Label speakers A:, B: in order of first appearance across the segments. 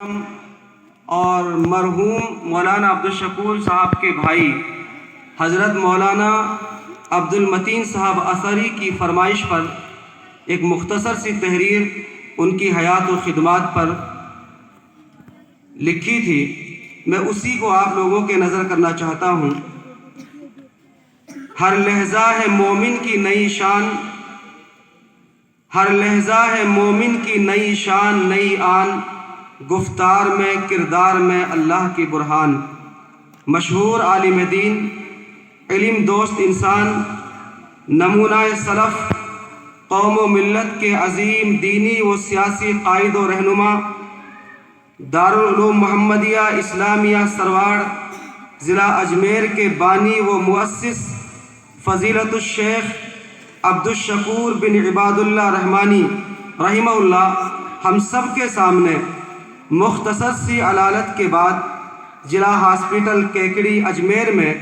A: اور مرحوم مولانا عبدالشکور صاحب کے بھائی حضرت مولانا عبدالمتین صاحب اثری کی فرمائش پر ایک مختصر سی تحریر ان کی حیات و خدمات پر لکھی تھی، میں اسی کو آپ لوگوں کے نظر کرنا چاہتا ہوں۔ ہر لہجہ ہے مومن کی نئی شان، ہر لہجہ ہے مومن کی نئی شان، نئی آن، گفتار میں کردار میں اللہ کی برہان۔ مشہور عالم دین، علم دوست انسان، نمونہ سلف، قوم و ملت کے عظیم دینی و سیاسی قائد و رہنما، دارالعلوم محمدیہ اسلامیہ سرواڑ ضلع اجمیر کے بانی و مؤسس فضیلت الشیخ عبدالشکور بن عباد اللہ رحمانی رحمہ اللہ ہم سب کے سامنے مختصر سی علالت کے بعد ضلع ہاسپٹل کیکڑی اجمیر میں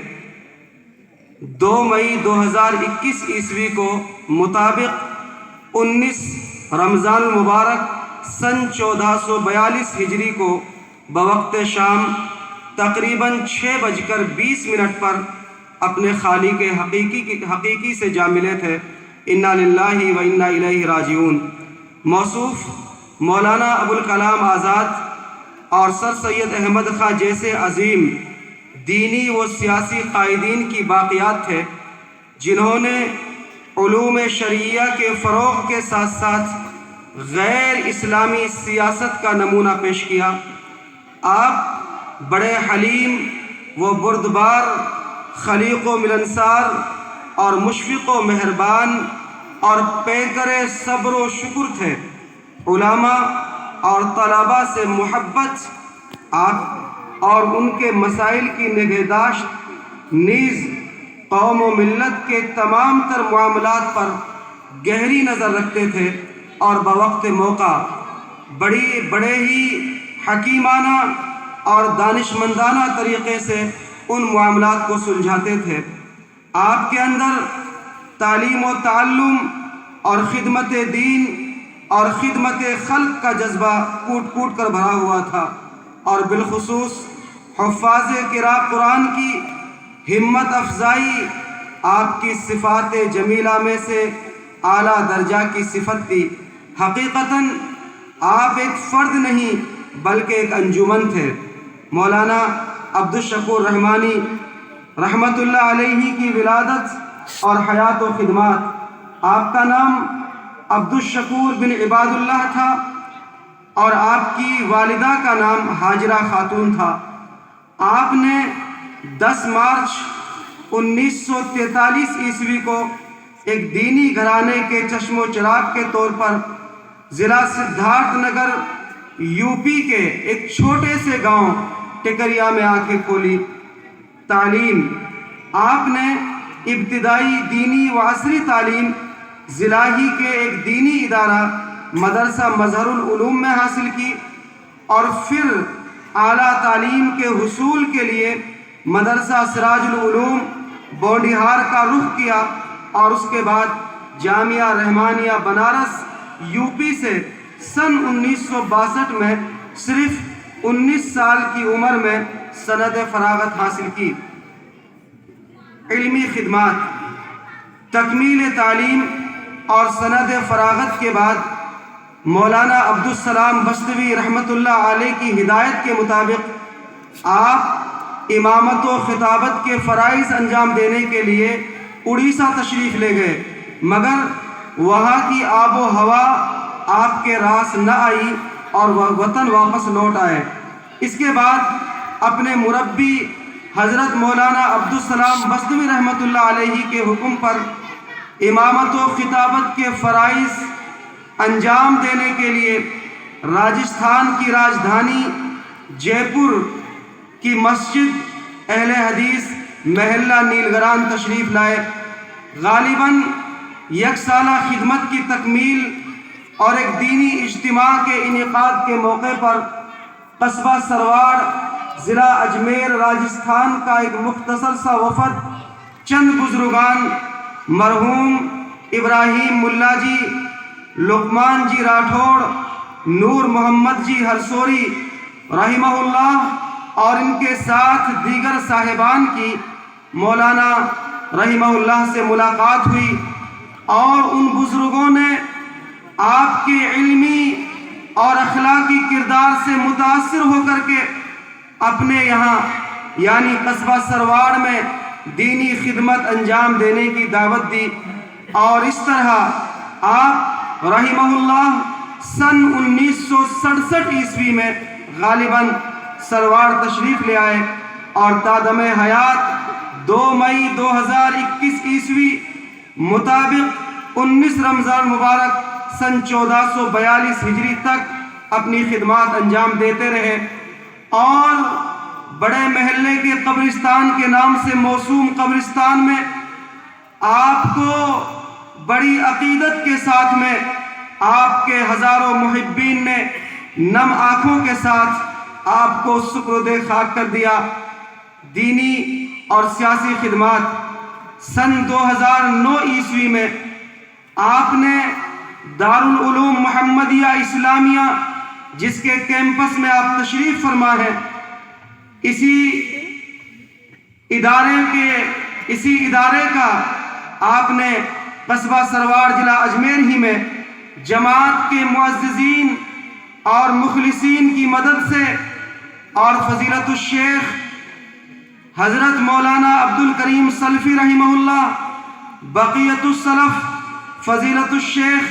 A: 2 مئی 2021 عیسوی کو مطابق 19 رمضان المبارک سن 1442 ہجری کو بوقت شام تقریباً 6:20 پر اپنے خالق حقیقی سے جا ملے تھے۔ انا للہ و انا الیہ راجعون۔ موصوف مولانا ابوالکلام آزاد اور سر سید احمد خاں جیسے عظیم دینی و سیاسی قائدین کی باقیات تھے، جنہوں نے علوم شرعیہ کے فروغ کے ساتھ ساتھ غیر اسلامی سیاست کا نمونہ پیش کیا۔ آپ بڑے حلیم و بردبار، خلیق و ملنسار اور مشفق و مہربان اور پیکر صبر و شکر تھے۔ علماء اور طلباء سے محبت آپ اور ان کے مسائل کی نگہداشت نیز قوم و ملت کے تمام تر معاملات پر گہری نظر رکھتے تھے اور بوقت موقع بڑے ہی حکیمانہ اور دانشمندانہ طریقے سے ان معاملات کو سلجھاتے تھے۔ آپ کے اندر تعلیم و تعلم اور خدمت دین اور خدمت خلق کا جذبہ کوٹ کوٹ کر بھرا ہوا تھا، اور بالخصوص حفاظ قرآن کی ہمت افزائی آپ کی صفات جمیلہ میں سے اعلیٰ درجہ کی صفت تھی۔ حقیقتاً آپ ایک فرد نہیں بلکہ ایک انجمن تھے۔ مولانا عبدالشکور رحمانی رحمت اللہ علیہ کی ولادت اور حیات و خدمات۔ آپ کا نام عبدالشکور بن عباد اللہ تھا اور آپ کی والدہ کا نام ہاجرہ خاتون تھا۔ آپ نے 10 مارچ 1943 عیسوی کو ایک دینی گھرانے کے چشم و چراغ کے طور پر ضلع سدھارتھ نگر یوپی کے ایک چھوٹے سے گاؤں ٹکریا میں آنکھیں کھولی۔ تعلیم، آپ نے ابتدائی دینی و عصری تعلیم ضلع ہی کے ایک دینی ادارہ مدرسہ مظہر العلوم میں حاصل کی، اور پھر اعلیٰ تعلیم کے حصول کے لیے مدرسہ سراج العلوم بونڈیہار کا رخ کیا، اور اس کے بعد جامعہ رحمانیہ بنارس یوپی سے سن 1962 میں صرف 19 سال کی عمر میں سند فراغت حاصل کی۔ علمی خدمات، تکمیل تعلیم اور سند فراغت کے بعد مولانا عبدالسلام بستوی رحمت اللہ علیہ کی ہدایت کے مطابق آپ امامت و خطابت کے فرائض انجام دینے کے لیے اڑیسہ تشریف لے گئے، مگر وہاں کی آب و ہوا آپ کے راس نہ آئی اور وہ وطن واپس لوٹ آئے۔ اس کے بعد اپنے مربی حضرت مولانا عبدالسلام بستوی رحمت اللہ علیہ کے حکم پر امامت و خطابت کے فرائض انجام دینے کے لیے راجستھان کی راجدھانی جے پور کی مسجد اہل حدیث محلہ نیلگران تشریف لائے۔ غالباً 1 سالہ خدمت کی تکمیل اور ایک دینی اجتماع کے انعقاد کے موقع پر قصبہ سرواڑ ضلع اجمیر راجستھان کا ایک مختصر سا وفد چند بزرگان مرحوم ابراہیم ملا جی، لقمان جی راٹھوڑ، نور محمد جی ہرسوری، رحمہullah اور ان کے ساتھ دیگر صاحبان کی مولانا رحمہullah سے ملاقات ہوئی، اور ان بزرگوں نے آپ کے علمی اور اخلاقی کردار سے متاثر ہو کر کے اپنے یہاں یعنی قصبہ سرواڑ میں دینی خدمت انجام دینے کی دعوت دی، اور اس طرح آپ رحمہullah سن 1967 عیسوی میں غالباً سرواڑ تشریف لے آئے، اور تادم حیات 2 مئی 2021 عیسوی مطابق 19 رمضان مبارک سن 1442 ہجری تک اپنی خدمات انجام دیتے رہے، اور بڑے محلے کے قبرستان کے نام سے موسوم قبرستان میں آپ کو بڑی عقیدت کے ساتھ میں آپ کے ہزاروں محبین نے نم آنکھوں کے ساتھ آپ کو سپرد خاک کر دیا۔ دینی اور سیاسی خدمات سن 2009 عیسوی میں آپ نے دارالعلوم محمدیہ اسلامیہ جس کے کیمپس میں آپ تشریف فرما ہیں، اسی ادارے کا آپ نے قصبہ سرواڑ ضلع اجمیر ہی میں جماعت کے معززین اور مخلصین کی مدد سے اور فضیلت الشیخ حضرت مولانا عبد الکریم سلفی رحمہullah، بقیت السلف فضیلت الشیخ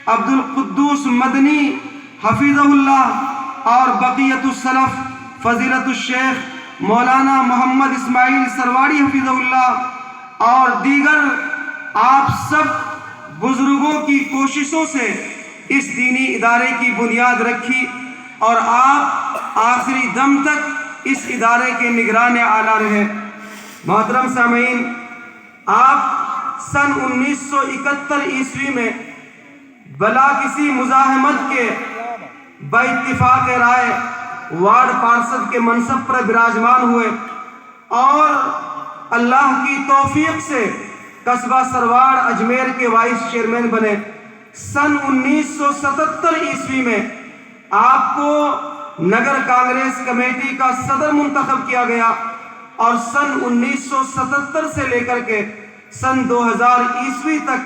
A: عبد القدوس مدنی حفظہ اللہ، اور بقیت السلف فضیلت الشیخ مولانا محمد اسماعیل سرواڑی حفظہ اللہ، اور دیگر آپ سب بزرگوں کی کوششوں سے اس دینی ادارے کی بنیاد رکھی، اور آپ آخری دم تک اس ادارے کے نگران اعلیٰ رہے۔ محترم سامعین، آپ سن 1971 عیسوی میں بلا کسی مزاحمت کے باتفاق رائے وارڈ پارشد کے منصب پر براجمان ہوئے، اور اللہ کی توفیق سے قصبہ سرواڑ اجمیر کے وائس چیئرمین بنے۔ سن 1977 عیسوی میں آپ کو نگر کانگریس کمیٹی کا صدر منتخب کیا گیا، اور سن 1977 سے لے کر کے سن 2000 عیسوی تک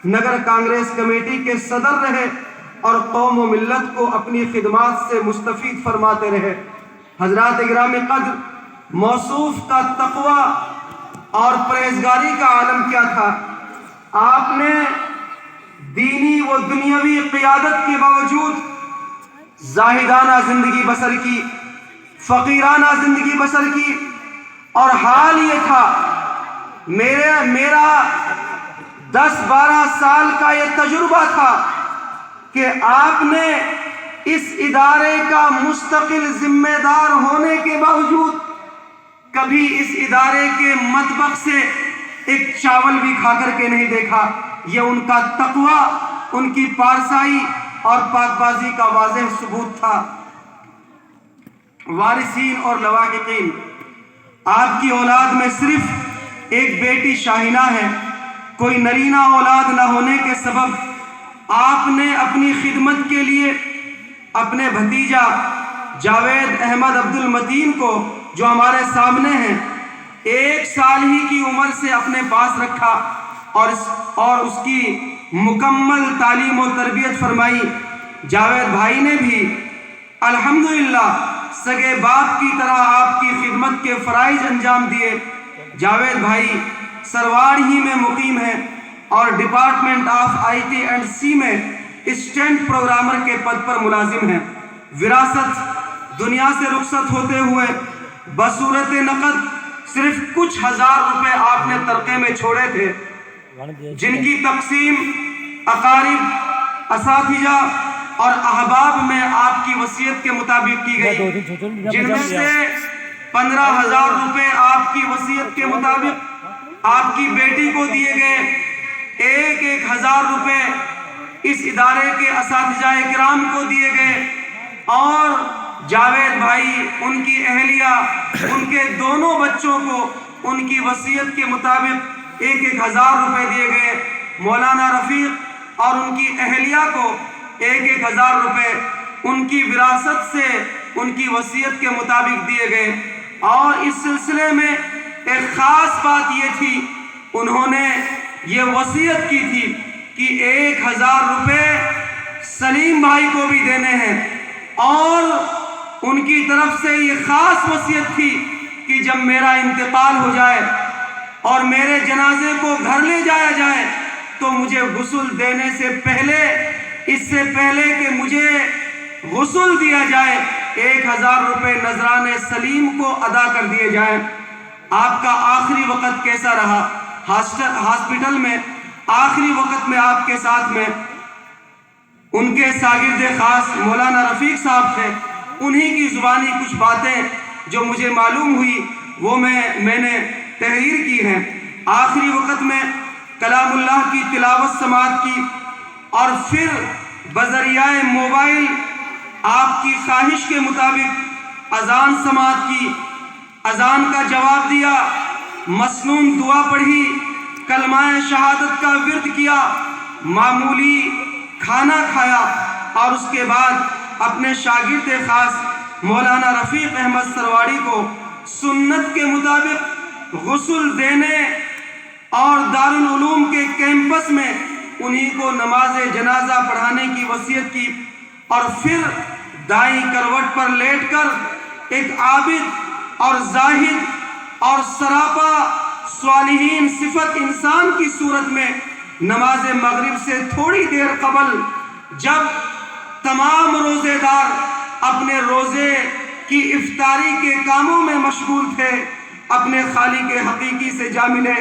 A: نگر کانگریس کمیٹی کے صدر رہے، اور قوم و ملت کو اپنی خدمات سے مستفید فرماتے رہے۔ حضرات گرامی قدر، موصوف کا تقوی اور پرہیزگاری کا عالم کیا تھا؟ آپ نے دینی و دنیاوی قیادت کے باوجود زاہدانہ زندگی بسر کی، فقیرانہ زندگی بسر کی، اور حال یہ تھا، میرا 10-12 سال کا یہ تجربہ تھا کہ آپ نے اس ادارے کا مستقل ذمہ دار ہونے کے باوجود کبھی اس ادارے کے مطبخ سے ایک چاول بھی کھا کر کے نہیں دیکھا۔ یہ ان کا تقوی، ان کی پارسائی اور پاک بازی کا واضح ثبوت تھا۔ وارثین اور لواحقین، آپ کی اولاد میں صرف ایک بیٹی شاہینہ ہے۔ کوئی نرینہ اولاد نہ ہونے کے سبب آپ نے اپنی خدمت کے لیے اپنے بھتیجا جاوید احمد عبد المتین کو، جو ہمارے سامنے ہیں، 1 سال ہی کی عمر سے اپنے پاس رکھا، اور اس کی مکمل تعلیم و تربیت فرمائی۔ جاوید بھائی نے بھی الحمدللہ سگے باپ کی طرح آپ کی خدمت کے فرائض انجام دیے۔ جاوید بھائی سرواڑ ہی میں مقیم ہیں، اور department of I T and C میں اسسٹنٹ پروگرامر کے پد پر ملازم ہیں۔ وراثت دنیا سے رخصت ہوتے ہوئے بصورت نقد صرف کچھ ہزار روپے آپ نے ترقے میں چھوڑے تھے، جن کی تقسیم اقارب، اساتذہ اور احباب میں آپ کی وصیت کے مطابق کی گئی، جن میں سے 15,000 روپے آپ کی وصیت کے مطابق آپ کی بیٹی کو دیے گئے، 1,000 روپے اس ادارے کے اساتذہ کرام کو دیے گئے، اور جاوید بھائی، ان کی اہلیہ، ان کے دونوں بچوں کو ان کی وصیت کے مطابق 1,000 روپے دیے گئے۔ مولانا رفیق اور ان کی اہلیہ کو 1,000 روپے ان کی وراثت سے ان کی وصیت کے مطابق دیے گئے۔ اور اس سلسلے میں ایک خاص بات یہ تھی، انہوں نے یہ وصیت کی تھی کہ 1000 روپے سلیم بھائی کو بھی دینے ہیں، اور ان کی طرف سے یہ خاص وصیت تھی کہ جب میرا انتقال ہو جائے اور میرے جنازے کو گھر لے جایا جائے تو مجھے غسل دینے سے پہلے، اس سے پہلے کہ مجھے غسل دیا جائے، 1000 روپے نذران سلیم کو ادا کر دیے جائیں۔ آپ کا آخری وقت کیسا رہا ہاسپٹل میں؟ آخری وقت میں آپ کے ساتھ میں ان کے شاگرد خاص مولانا رفیق صاحب تھے، انہی کی زبانی کچھ باتیں جو مجھے معلوم ہوئی وہ میں نے تحریر کی ہیں۔ آخری وقت میں کلام اللہ کی تلاوت سماعت کی، اور پھر بذریعہ موبائل آپ کی خواہش کے مطابق اذان سماعت کی، اذان کا جواب دیا، مسنون دعا پڑھی، کلمہ شہادت کا ورد کیا، معمولی کھانا کھایا، اور اس کے بعد اپنے شاگرد خاص مولانا رفیق احمد سرواڑی کو سنت کے مطابق غسل دینے اور دارالعلوم کے کیمپس میں انہی کو نماز جنازہ پڑھانے کی وصیت کی، اور پھر دائیں کروٹ پر لیٹ کر ایک عابد اور زاہد اور سراپا صالحین صفت انسان کی صورت میں نماز مغرب سے تھوڑی دیر قبل، جب تمام روزے دار اپنے روزے کی افطاری کے کاموں میں مشغول تھے، اپنے خالق حقیقی سے جا ملے۔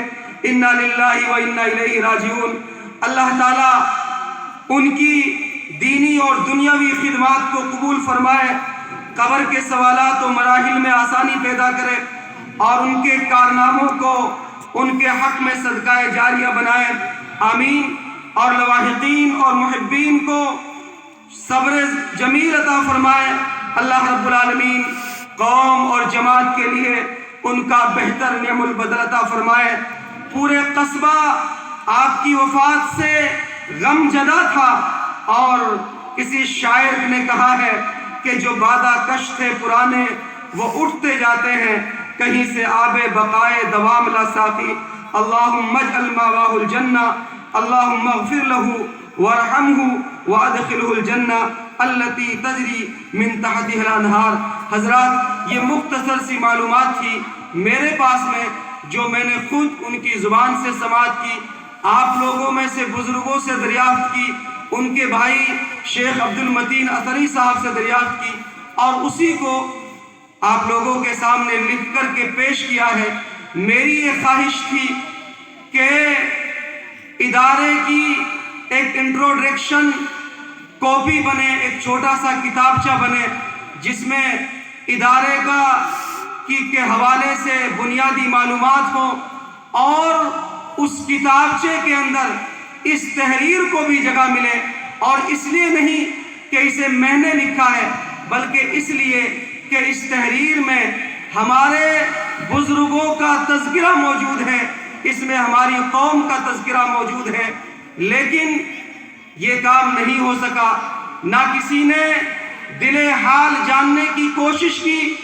A: انا للہ و انا الیہ راجعون۔ اللہ تعالیٰ ان کی دینی اور دنیاوی خدمات کو قبول فرمائے، قبر کے سوالات و مراحل میں آسانی پیدا کرے، اور ان کے کارناموں کو ان کے حق میں صدقہ جاریہ بنائے، آمین۔ اور لواحقین اور محبین کو صبر جمیل عطا فرمائے۔ اللہ رب العالمین قوم اور جماعت کے لیے ان کا بہتر نعم البدل عطا فرمائے۔ پورے قصبہ آپ کی وفات سے غم زدہ تھا، اور کسی شاعر نے کہا ہے کہ جو بادہ کش تھے پرانے وہ اٹھتے جاتے ہیں، کہیں سے آب بقائے دوام لا ساقی۔ اللہم اجعل ماواہ الجنہ، اللہم اغفر لہو وارحمہ وادخلہ الجنہ التی تجری من تحتہا الانہار۔ حضرات، یہ مختصر سی معلومات تھی میرے پاس میں، جو میں نے خود ان کی زبان سے سماعت کی، آپ لوگوں میں سے بزرگوں سے دریافت کی، ان کے بھائی شیخ عبد المتین اثری صاحب سے دریافت کی، اور اسی کو آپ لوگوں کے سامنے لکھ کر کے پیش کیا ہے۔ میری یہ خواہش تھی کہ ادارے کی ایک انٹروڈکشن کاپی بنے، ایک چھوٹا سا کتابچہ بنے، جس میں ادارے کے حوالے سے بنیادی معلومات ہوں، اور اس کتابچے کے اندر اس تحریر کو بھی جگہ ملے، اور اس لیے نہیں کہ اسے میں نے لکھا ہے، بلکہ اس لیے کہ اس تحریر میں ہمارے بزرگوں کا تذکرہ موجود ہے، اس میں ہماری قوم کا تذکرہ موجود ہے۔ لیکن یہ کام نہیں ہو سکا، نہ کسی نے دل حال جاننے کی کوشش کی،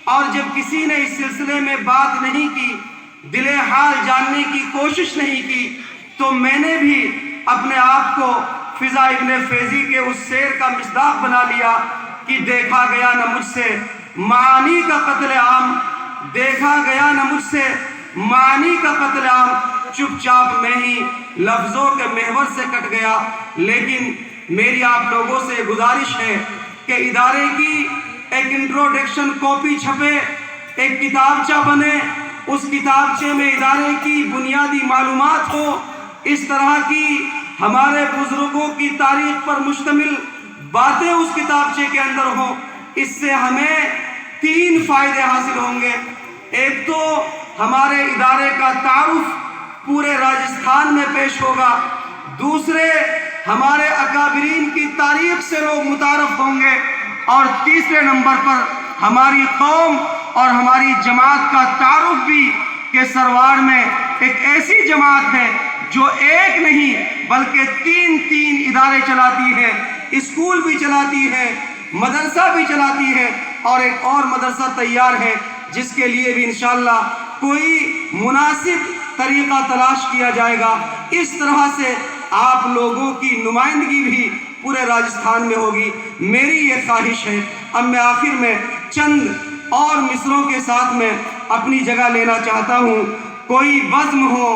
A: اور جب کسی نے اس سلسلے میں بات نہیں کی، دل حال جاننے کی کوشش نہیں کی، تو میں نے بھی اپنے آپ کو فضا ابن فیضی کے اس شعر کا مصداق بنا لیا کہ دیکھا گیا نہ مجھ سے معانی کا قتل عام، دیکھا گیا نہ مجھ سے معانی کا قتل عام، چپ چاپ میں ہی لفظوں کے محور سے کٹ گیا۔ لیکن میری آپ لوگوں سے گزارش ہے کہ ادارے کی ایک انٹروڈکشن کاپی چھپے، ایک کتابچہ بنے، اس کتابچے میں ادارے کی بنیادی معلومات ہو، اس طرح کی ہمارے بزرگوں کی تاریخ پر مشتمل باتیں اس کتابچے کے اندر ہوں۔ اس سے ہمیں 3 فائدے حاصل ہوں گے۔ ایک تو ہمارے ادارے کا تعارف پورے راجستھان میں پیش ہوگا، دوسرے ہمارے اکابرین کی تاریخ سے لوگ متعارف ہوں گے، اور تیسرے نمبر پر ہماری قوم اور ہماری جماعت کا تعارف بھی کہ سرواڑ میں ایک ایسی جماعت ہے جو ایک نہیں بلکہ 3 ادارے چلاتی ہے، اسکول بھی چلاتی ہے، مدرسہ بھی چلاتی ہے، اور ایک اور مدرسہ تیار ہے جس کے لیے بھی انشاءاللہ کوئی مناسب طریقہ تلاش کیا جائے گا۔ اس طرح سے آپ لوگوں کی نمائندگی بھی پورے راجستھان میں ہوگی۔ میری یہ خواہش ہے۔ اب میں آخر میں چند اور مصروں کے ساتھ میں اپنی جگہ لینا چاہتا ہوں۔ کوئی بزم ہو،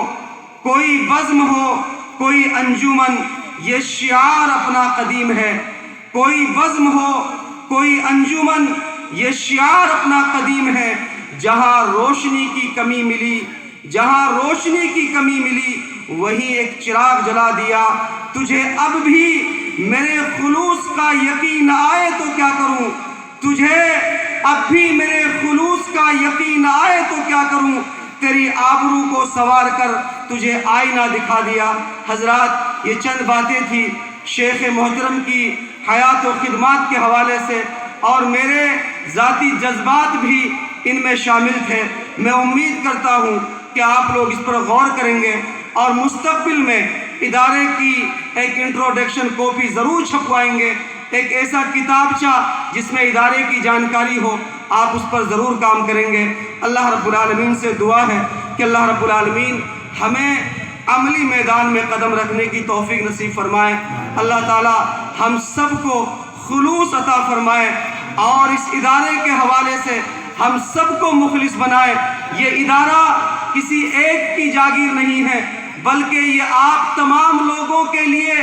A: کوئی بزم ہو، کوئی انجمن، یہ شعار اپنا قدیم ہے۔ کوئی بزم ہو، کوئی انجمن، یہ شعار اپنا قدیم ہے۔ جہاں روشنی کی کمی ملی، جہاں روشنی کی کمی ملی، وہیں ایک چراغ جلا دیا۔ تجھے اب بھی میرے خلوص کا یقین آئے تو کیا کروں، تجھے اب بھی میرے خلوص کا یقین آئے تو کیا کروں، تیری آبرو کو سنوار کر تجھے آئینہ دکھا دیا۔ حضرات، یہ چند باتیں تھی شیخ محترم کی حیات و خدمات کے حوالے سے، اور میرے ذاتی جذبات بھی ان میں شامل تھے۔ میں امید کرتا ہوں کہ آپ لوگ اس پر غور کریں گے اور مستقبل میں ادارے کی ایک انٹروڈکشن کاپی ضرور چھپوائیں گے، ایک ایسا کتابچہ جس میں ادارے کی جانکاری ہو، آپ اس پر ضرور کام کریں گے۔ اللہ رب العالمین سے دعا ہے کہ اللہ رب العالمین ہمیں عملی میدان میں قدم رکھنے کی توفیق نصیب فرمائے۔ اللہ تعالی ہم سب کو خلوص عطا فرمائے اور اس ادارے کے حوالے سے ہم سب کو مخلص بنائے۔ یہ ادارہ کسی ایک کی جاگیر نہیں ہے، بلکہ یہ آپ تمام لوگوں کے لیے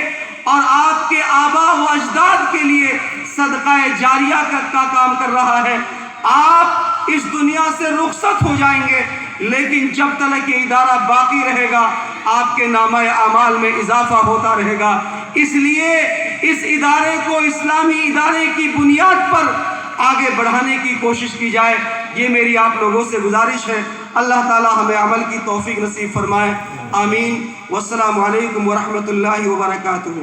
A: اور آپ کے آباء و اجداد کے لیے صدقہ جاریہ کا کام کر رہا ہے۔ آپ اس دنیا سے رخصت ہو جائیں گے، لیکن جب تک یہ ادارہ باقی رہے گا آپ کے نامہ اعمال میں اضافہ ہوتا رہے گا۔ اس لیے اس ادارے کو اسلامی ادارے کی بنیاد پر آگے بڑھانے کی کوشش کی جائے، یہ میری آپ لوگوں سے گزارش ہے۔ اللہ تعالی ہمیں عمل کی توفیق نصیب فرمائے، آمین۔ والسلام علیکم ورحمۃ اللہ وبرکاتہ۔